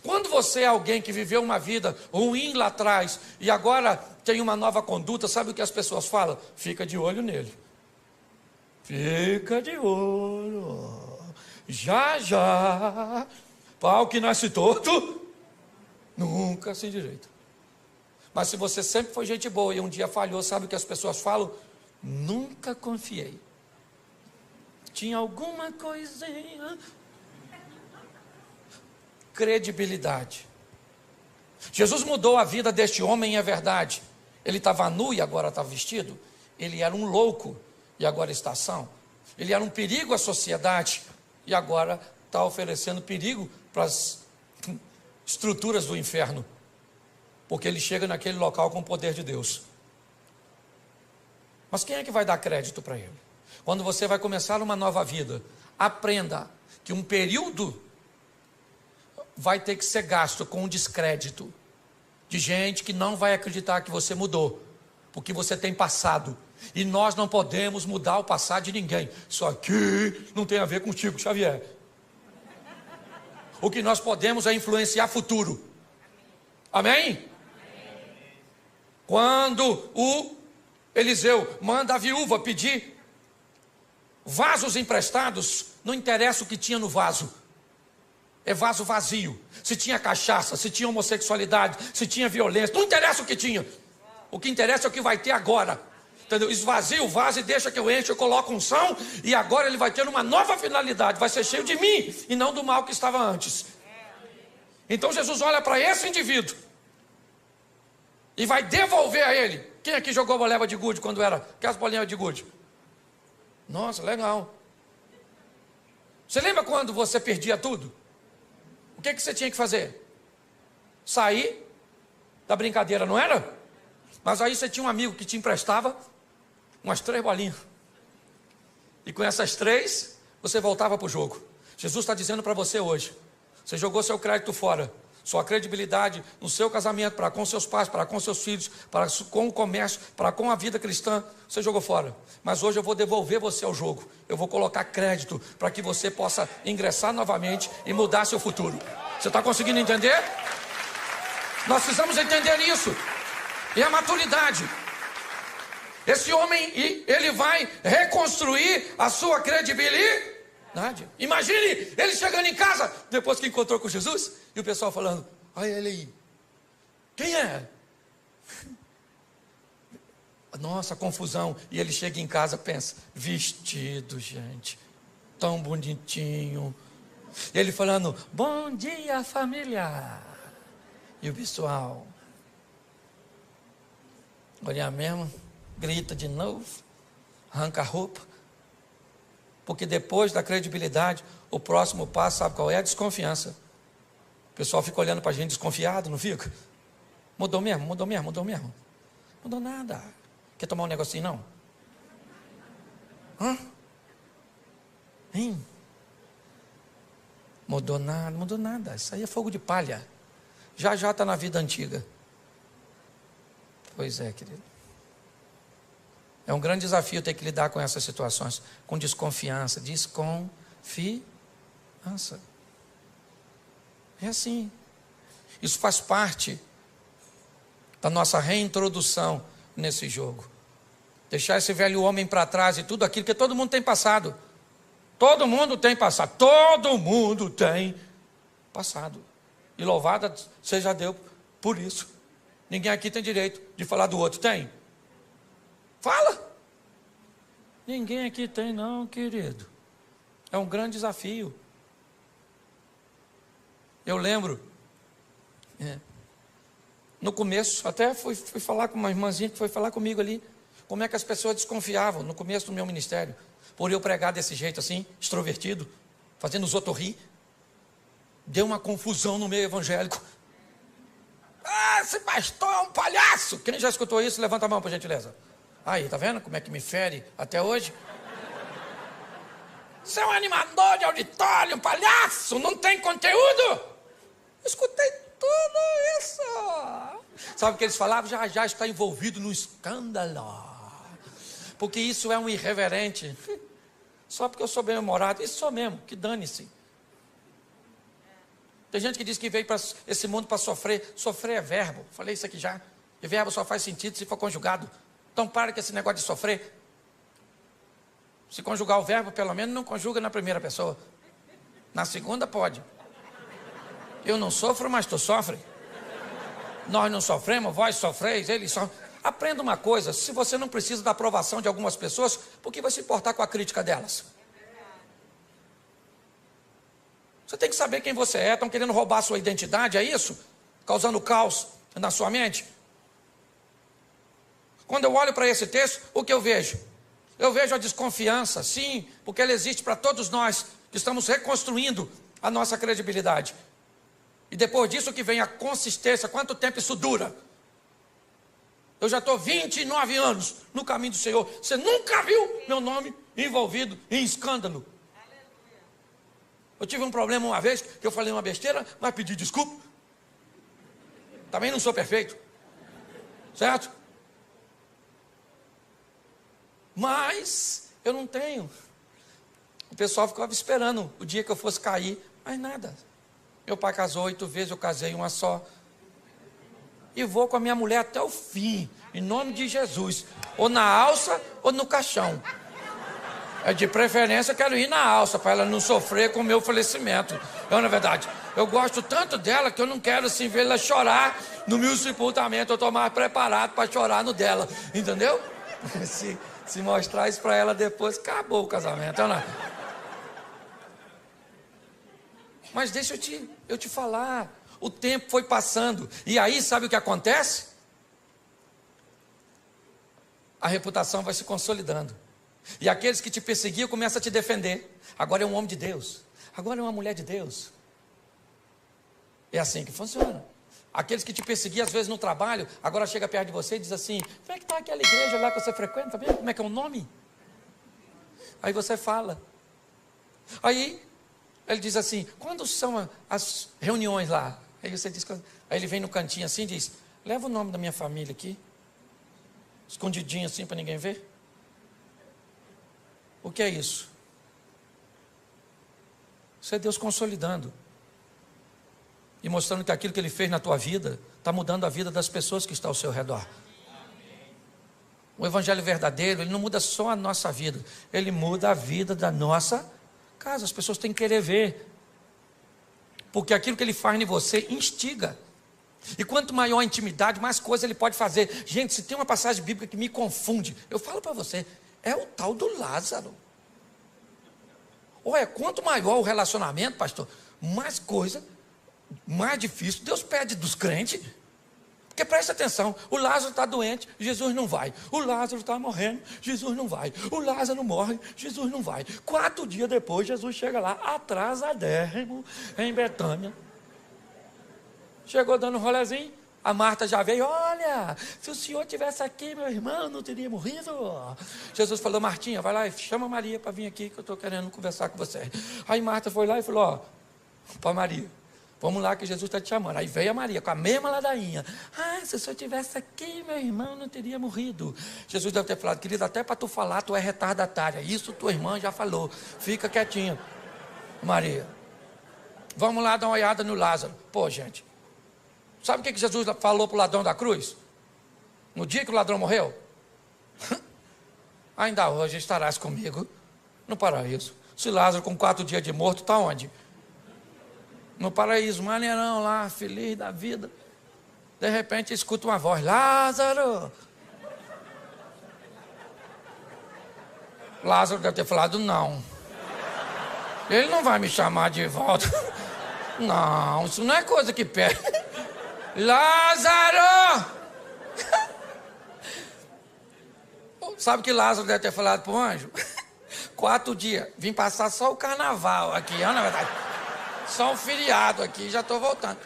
Quando você é alguém que viveu uma vida ruim lá atrás e agora tem uma nova conduta, sabe o que as pessoas falam? Fica de olho nele. Fica de olho. Já, já. Pau que nasce torto, nunca se endireita. Mas se você sempre foi gente boa e um dia falhou, sabe o que as pessoas falam? Nunca confiei. Tinha alguma coisinha. Credibilidade. Jesus mudou a vida deste homem, é verdade. Ele estava nu e agora está vestido. Ele era um louco e agora está são. Ele era um perigo à sociedade e agora está oferecendo perigo para as estruturas do inferno, porque ele chega naquele local com o poder de Deus. Mas quem é que vai dar crédito para ele? Quando você vai começar uma nova vida, aprenda que um período vai ter que ser gasto com o descrédito de gente que não vai acreditar que você mudou, porque você tem passado, e nós não podemos mudar o passado de ninguém. Isso aqui não tem a ver contigo, Xavier. O que nós podemos é influenciar futuro. Amém? Quando o Eliseu manda a viúva pedir vasos emprestados, não interessa o que tinha no vaso. É vaso vazio. Se tinha cachaça, se tinha homossexualidade, se tinha violência, não interessa o que tinha. O que interessa é o que vai ter agora. Entendeu? Esvazia o vaso e deixa que eu enche, eu coloco unção, e agora ele vai ter uma nova finalidade, vai ser cheio de mim e não do mal que estava antes. Então Jesus olha para esse indivíduo e vai devolver a ele. Quem aqui jogou boleba de gude quando era? Aquelas bolinhas de gude? Nossa, legal. Você lembra quando você perdia tudo? O que você tinha que fazer? Sair da brincadeira, não era? Mas aí você tinha um amigo que te emprestava umas 3 bolinhas. E com essas 3, você voltava para o jogo. Jesus está dizendo para você hoje: você jogou seu crédito fora, sua credibilidade no seu casamento, para com seus pais, para com seus filhos, para com o comércio, para com a vida cristã, você jogou fora. Mas hoje eu vou devolver você ao jogo. Eu vou colocar crédito para que você possa ingressar novamente e mudar seu futuro. Você está conseguindo entender? Nós precisamos entender isso. E a maturidade. Esse homem, ele vai reconstruir a sua credibilidade. Imagine ele chegando em casa, depois que encontrou com Jesus, e o pessoal falando: olha ele aí, quem é? Nossa, confusão. E ele chega em casa, pensa: vestido, gente, tão bonitinho. Ele falando: bom dia, família. E o pessoal: olha mesmo, grita de novo, arranca a roupa. Porque depois da credibilidade, o próximo passo, sabe qual é? A desconfiança. O pessoal fica olhando para a gente desconfiado, não fica? Mudou mesmo, mudou mesmo, mudou mesmo. Mudou nada. Quer tomar um negocinho, não? Hã? Hein? Mudou nada, mudou nada. Isso aí é fogo de palha. Já está na vida antiga. Pois é, querido. É um grande desafio ter que lidar com essas situações, com desconfiança. Desconfiança. É assim. Isso faz parte da nossa reintrodução nesse jogo. Deixar esse velho homem para trás e tudo aquilo que todo mundo tem passado. Todo mundo tem passado. Todo mundo tem passado. E louvada seja Deus por isso. Ninguém aqui tem direito de falar do outro. Tem? Fala. Ninguém aqui tem não, querido. É um grande desafio. Eu lembro, no começo, até fui falar com uma irmãzinha que foi falar comigo ali, como é que as pessoas desconfiavam no começo do meu ministério, por eu pregar desse jeito assim, extrovertido, fazendo os outros rir. Deu uma confusão no meio evangélico. Ah, esse pastor é um palhaço. Quem já escutou isso, levanta a mão, por gentileza. Aí, tá vendo como é que me fere até hoje? Você é um animador de auditório, um palhaço, não tem conteúdo. Escutei tudo isso. Sabe o que eles falavam? Já está envolvido no escândalo. Porque isso é um irreverente. Só porque eu sou bem-humorado. Isso sou mesmo, que dane-se. Tem gente que diz que veio para esse mundo para sofrer. Sofrer é verbo. Falei isso aqui já. E verbo só faz sentido se for conjugado. Então para com esse negócio de sofrer. Se conjugar o verbo, pelo menos não conjuga na primeira pessoa. Na segunda pode. Eu não sofro, mas tu sofre. Nós não sofremos, vós sofreis, eles sofrem. Aprenda uma coisa: se você não precisa da aprovação de algumas pessoas, por que vai se importar com a crítica delas? Você tem que saber quem você é. Estão querendo roubar a sua identidade, é isso? Causando caos na sua mente. Quando eu olho para esse texto, o que eu vejo? Eu vejo a desconfiança, sim, porque ela existe para todos nós que estamos reconstruindo a nossa credibilidade. E depois disso que vem a consistência. Quanto tempo isso dura? Eu já estou 29 anos no caminho do Senhor. Você nunca viu meu nome envolvido em escândalo. Eu tive um problema uma vez, que eu falei uma besteira, mas pedi desculpa. Também não sou perfeito. Certo? Mas eu não tenho. O pessoal ficava esperando o dia que eu fosse cair, mas nada. Meu pai casou 8 vezes, eu casei uma só. E vou com a minha mulher até o fim, em nome de Jesus. Ou na alça ou no caixão. De preferência, eu quero ir na alça, para ela não sofrer com o meu falecimento. Na verdade, eu gosto tanto dela que eu não quero assim ver ela chorar no meu sepultamento. Eu estou mais preparado para chorar no dela, entendeu? Se mostrar isso para ela depois, acabou o casamento, não é? Mas deixa eu te falar, o tempo foi passando, e aí sabe o que acontece? A reputação vai se consolidando, e aqueles que te perseguiam começam a te defender. Agora é um homem de Deus, agora é uma mulher de Deus. É assim que funciona. Aqueles que te perseguiam às vezes no trabalho, agora chega perto de você e diz assim: como é que está aquela igreja lá que você frequenta mesmo? Como é que é o nome? Aí você fala. Aí ele diz assim: quando são as reuniões lá? Aí você diz, aí ele vem no cantinho assim e diz: leva o nome da minha família aqui, escondidinho assim para ninguém ver. O que é isso? Isso é Deus consolidando e mostrando que aquilo que Ele fez na tua vida está mudando a vida das pessoas que estão ao seu redor. O evangelho verdadeiro, ele não muda só a nossa vida, ele muda a vida da nossa casa. As pessoas têm que querer ver, porque aquilo que ele faz em você instiga. E quanto maior a intimidade, mais coisa ele pode fazer. Gente, se tem uma passagem bíblica que me confunde, eu falo para você, é o tal do Lázaro. Olha, quanto maior o relacionamento, pastor, mais coisa, mais difícil Deus pede dos crentes. Porque presta atenção, o Lázaro está doente, Jesus não vai. O Lázaro está morrendo, Jesus não vai. O Lázaro morre, Jesus não vai. 4 dias depois, Jesus chega lá, atrasadérrimo, em Betânia. Chegou dando um rolezinho, a Marta já veio: olha, se o senhor tivesse aqui, meu irmão não teria morrido. Jesus falou: Martinha, vai lá e chama Maria para vir aqui, que eu estou querendo conversar com você. Aí Marta foi lá e falou: ó, para Maria, vamos lá que Jesus está te chamando. Aí veio a Maria com a mesma ladainha: se o senhor tivesse aqui, meu irmão não teria morrido. Jesus deve ter falado: querido, até para tu falar, tu é retardatária. Isso tua irmã já falou, fica quietinha. Maria, vamos lá dar uma olhada no Lázaro. Pô, gente, sabe o que Jesus falou para o ladrão da cruz? No dia que o ladrão morreu? Ainda hoje estarás comigo no paraíso. Se Lázaro com 4 dias de morto, está onde? No paraíso, maneirão lá, feliz da vida. De repente escuta uma voz: Lázaro. Lázaro deve ter falado: não, ele não vai me chamar de volta. Não, isso não é coisa que pede. Lázaro! Sabe o que Lázaro deve ter falado para o anjo? 4 dias, vim passar só o carnaval aqui, na verdade. Só um feriado aqui, já estou voltando.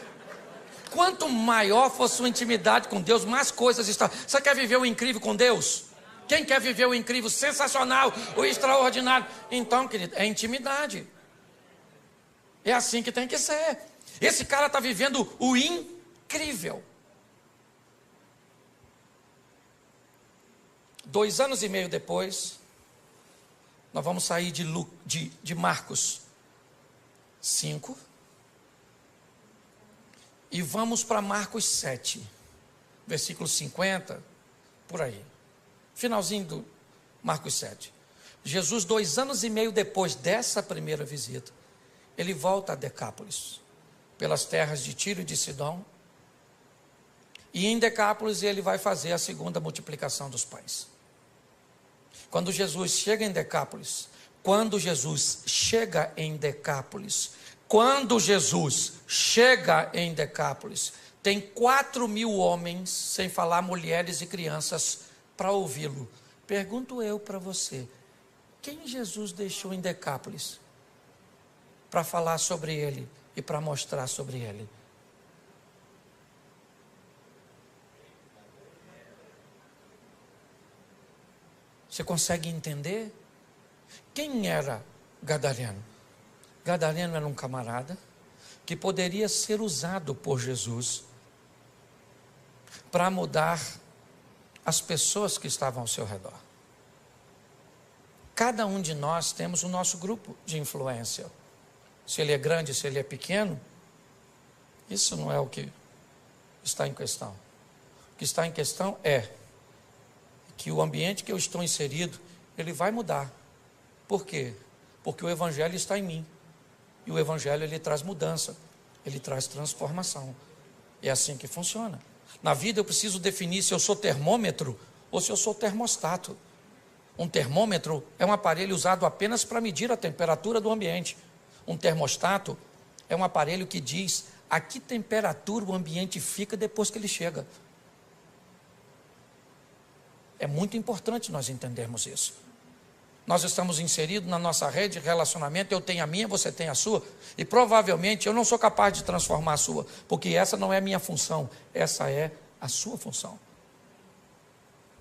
Quanto maior for sua intimidade com Deus, mais coisas estão. Você quer viver o incrível com Deus? Quem quer viver o incrível, sensacional, o extraordinário? Então, querido, é intimidade. É assim que tem que ser. Esse cara está vivendo o incrível. 2 anos e meio depois, nós vamos sair de Marcos 5 e vamos para Marcos 7, versículo 50, por aí, finalzinho do Marcos 7. Jesus, 2 anos e meio depois dessa primeira visita, ele volta a Decápolis, pelas terras de Tiro e de Sidom, e em Decápolis ele vai fazer a segunda multiplicação dos pães. Quando Jesus chega em Decápolis, tem 4.000 homens, sem falar mulheres e crianças, para ouvi-lo. Pergunto eu para você, quem Jesus deixou em Decápolis para falar sobre ele e para mostrar sobre ele? Você consegue entender? Quem era Gadareno? Gadareno era um camarada que poderia ser usado por Jesus para mudar as pessoas que estavam ao seu redor. Cada um de nós temos o nosso grupo de influência. Se ele é grande, se ele é pequeno, Isso não é o que está em questão. O que está em questão é que o ambiente que eu estou inserido, ele vai mudar. Por quê? Porque o Evangelho está em mim. E o Evangelho, ele traz mudança, ele traz transformação. É assim que funciona. Na vida eu preciso definir se eu sou termômetro ou se eu sou termostato. Um termômetro é um aparelho usado apenas para medir a temperatura do ambiente. Um termostato é um aparelho que diz a que temperatura o ambiente fica depois que ele chega. É muito importante nós entendermos isso. Nós estamos inseridos na nossa rede de relacionamento, eu tenho a minha, você tem a sua, e provavelmente eu não sou capaz de transformar a sua, porque essa não é a minha função, essa é a sua função.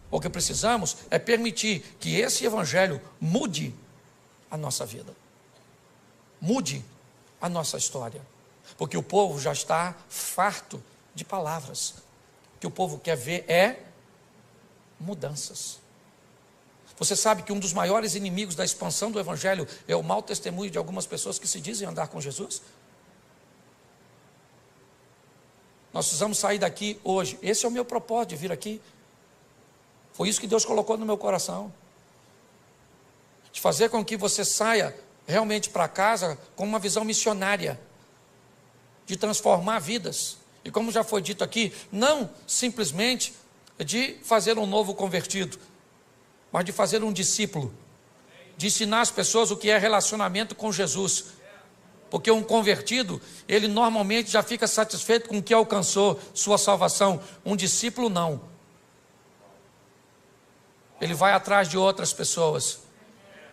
O que precisamos é permitir que esse Evangelho mude a nossa vida, mude a nossa história, porque o povo já está farto de palavras. O que o povo quer ver é mudanças. Você sabe que um dos maiores inimigos da expansão do Evangelho é o mau testemunho de algumas pessoas que se dizem andar com Jesus? Nós precisamos sair daqui hoje. Esse é o meu propósito de vir aqui. Foi isso que Deus colocou no meu coração. De fazer com que você saia realmente para casa com uma visão missionária. De transformar vidas. E como já foi dito aqui, não simplesmente de fazer um novo convertido, mas de fazer um discípulo, de ensinar as pessoas o que é relacionamento com Jesus, porque um convertido, ele normalmente já fica satisfeito com o que alcançou, sua salvação. Um discípulo não, ele vai atrás de outras pessoas,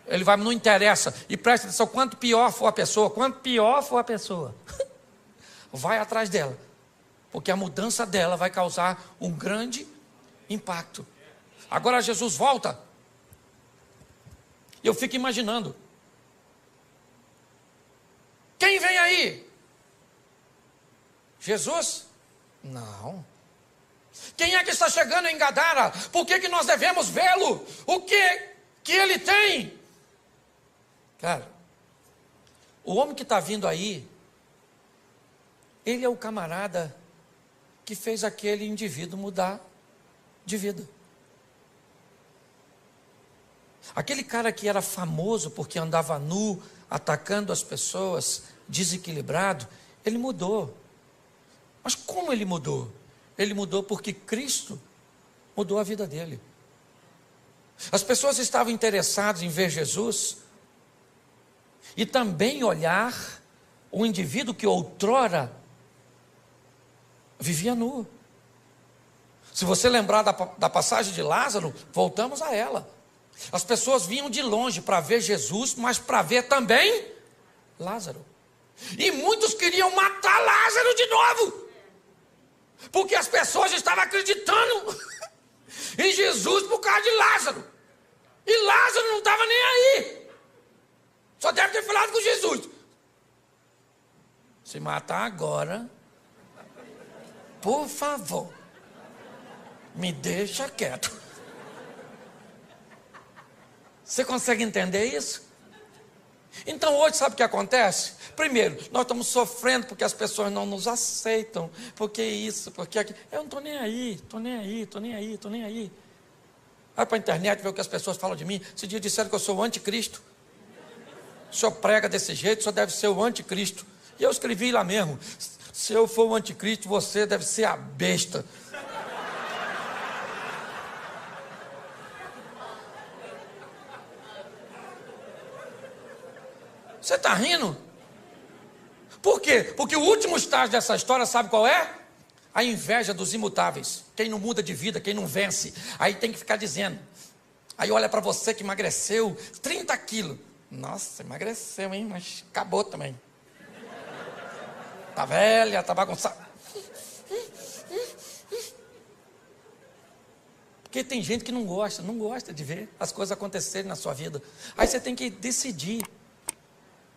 ele vai, não interessa, e presta atenção, quanto pior for a pessoa, vai atrás dela, porque a mudança dela vai causar um grande impacto. Agora Jesus volta. Eu fico imaginando. Quem vem aí? Jesus? Não. Quem é que está chegando em Gadara? Por que nós devemos vê-lo? O que ele tem? Cara, o homem que está vindo aí, ele é o camarada que fez aquele indivíduo mudar de vida. Aquele cara que era famoso porque andava nu, atacando as pessoas, desequilibrado, ele mudou. Mas como ele mudou? Ele mudou porque Cristo mudou a vida dele. As pessoas estavam interessadas em ver Jesus e também olhar o indivíduo que outrora vivia nu. Se você lembrar da passagem de Lázaro, voltamos a ela. As pessoas vinham de longe para ver Jesus, mas para ver também Lázaro. E muitos queriam matar Lázaro de novo, porque as pessoas estavam acreditando em Jesus por causa de Lázaro. E Lázaro não estava nem aí. Só deve ter falado com Jesus. Se matar agora, por favor, me deixa quieto. Você consegue entender isso? Então hoje sabe o que acontece? Primeiro, nós estamos sofrendo porque as pessoas não nos aceitam, porque isso, porque aquilo. Eu não estou nem aí, estou nem aí, estou nem aí, estou nem aí. Vai para a internet ver o que as pessoas falam de mim. Esse dia disseram que eu sou o anticristo. O senhor prega desse jeito, o senhor deve ser o anticristo. E eu escrevi lá mesmo, se eu for o anticristo, você deve ser a besta. Você está rindo? Por quê? Porque o último estágio dessa história, sabe qual é? A inveja dos imutáveis. Quem não muda de vida, quem não vence. Aí tem que ficar dizendo. Aí olha para você que emagreceu 30 quilos. Nossa, emagreceu, hein? Mas acabou também. Tá velha, tá bagunçada. Porque tem gente que não gosta de ver as coisas acontecerem na sua vida. Aí você tem que decidir.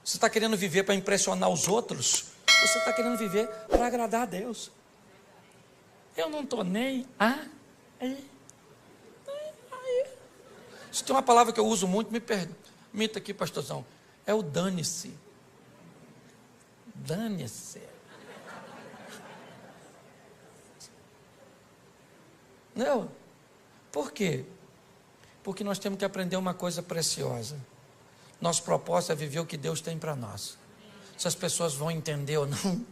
Você está querendo viver para impressionar os outros? Ou você está querendo viver para agradar a Deus? Eu não estou nem aí. Se tem uma palavra que eu uso muito, me permita aqui, pastorzão. É o dane-se. Dane-se. Não. Por quê? Porque nós temos que aprender uma coisa preciosa. Nosso propósito é viver o que Deus tem para nós. Se as pessoas vão entender ou não.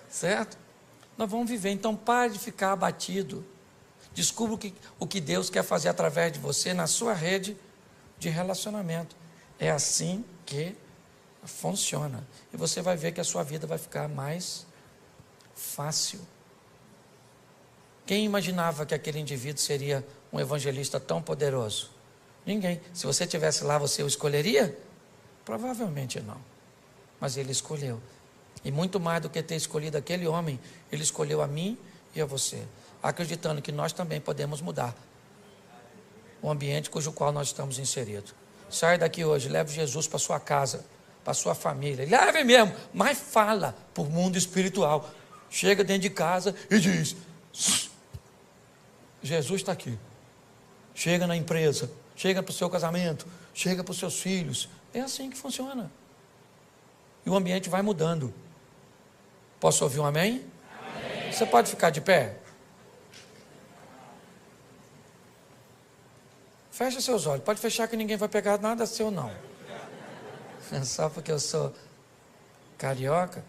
Certo? Nós vamos viver. Então pare de ficar abatido. Descubra o que Deus quer fazer através de você na sua rede de relacionamento. É assim que funciona. E você vai ver que a sua vida vai ficar mais fácil. Quem imaginava que aquele indivíduo seria um evangelista tão poderoso? Ninguém. Se você estivesse lá, você o escolheria? Provavelmente não. Mas ele escolheu. E muito mais do que ter escolhido aquele homem, ele escolheu a mim e a você. Acreditando que nós também podemos mudar o ambiente cujo qual nós estamos inseridos. Saia daqui hoje, leve Jesus para sua casa, para sua família. Leve mesmo, mas fala para o mundo espiritual. Chega dentro de casa e diz: Jesus está aqui. Chega na empresa, chega para o seu casamento, chega para os seus filhos. É assim que funciona. E o ambiente vai mudando. Posso ouvir um amém? Amém. Você pode ficar de pé? Fecha seus olhos. Pode fechar que ninguém vai pegar nada seu não. Só porque eu sou carioca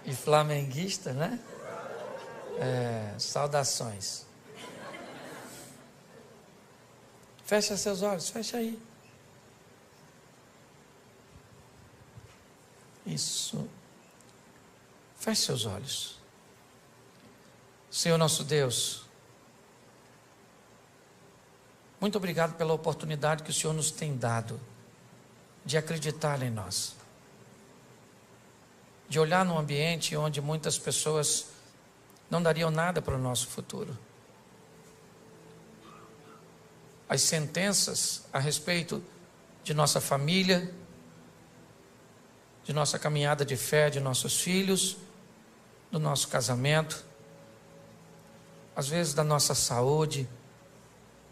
e flamenguista, né? Saudações. Fecha seus olhos, fecha aí. Isso. Feche seus olhos. Senhor nosso Deus, muito obrigado pela oportunidade que o Senhor nos tem dado de acreditar em nós, de olhar num ambiente onde muitas pessoas não dariam nada para o nosso futuro. As sentenças a respeito de nossa família, de nossa caminhada de fé, de nossos filhos, do nosso casamento, às vezes da nossa saúde,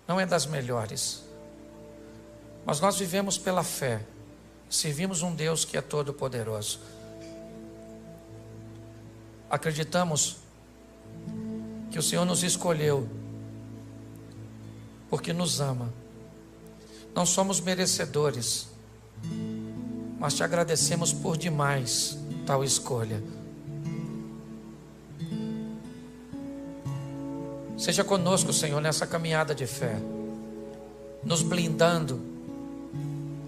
não é das melhores. Mas nós vivemos pela fé, servimos um Deus que é todo poderoso. Acreditamos que o Senhor nos escolheu porque nos ama. Não somos merecedores, mas te agradecemos por demais tal escolha. Seja conosco, Senhor, nessa caminhada de fé, nos blindando,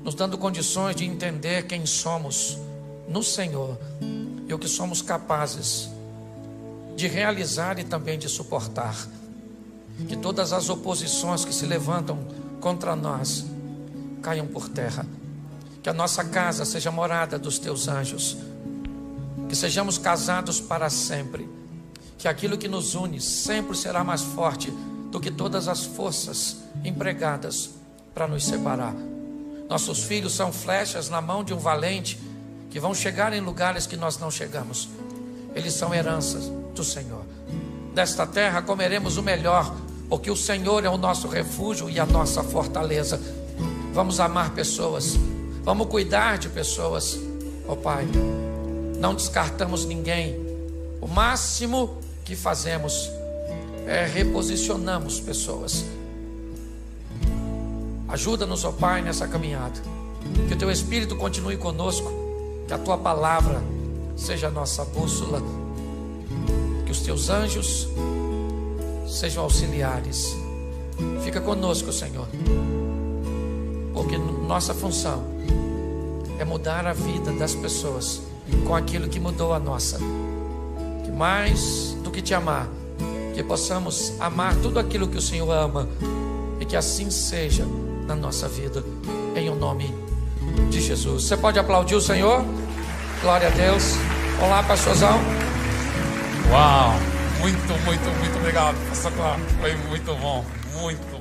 nos dando condições de entender quem somos no Senhor e o que somos capazes de realizar e também de suportar. Que todas as oposições que se levantam contra nós caiam por terra. Que a nossa casa seja morada dos teus anjos. Que sejamos casados para sempre. Que aquilo que nos une sempre será mais forte do que todas as forças empregadas para nos separar. Nossos filhos são flechas na mão de um valente que vão chegar em lugares que nós não chegamos. Eles são heranças do Senhor. Desta terra comeremos o melhor, porque o Senhor é o nosso refúgio e a nossa fortaleza. Vamos amar pessoas, vamos cuidar de pessoas, ó Pai. Não descartamos ninguém. O máximo que fazemos é reposicionamos pessoas. Ajuda-nos, ó Pai, nessa caminhada. Que o Teu Espírito continue conosco. Que a Tua palavra seja a nossa bússola. Que os Teus anjos sejam auxiliares. Fica conosco, Senhor. Porque nossa função é mudar a vida das pessoas com aquilo que mudou a nossa. Que mais do que te amar, que possamos amar tudo aquilo que o Senhor ama. E que assim seja na nossa vida, em o nome de Jesus. Você pode aplaudir o Senhor? Glória a Deus. Olá, pastorzão. Uau, muito obrigado, pastor Cláudio. Foi muito bom, muito.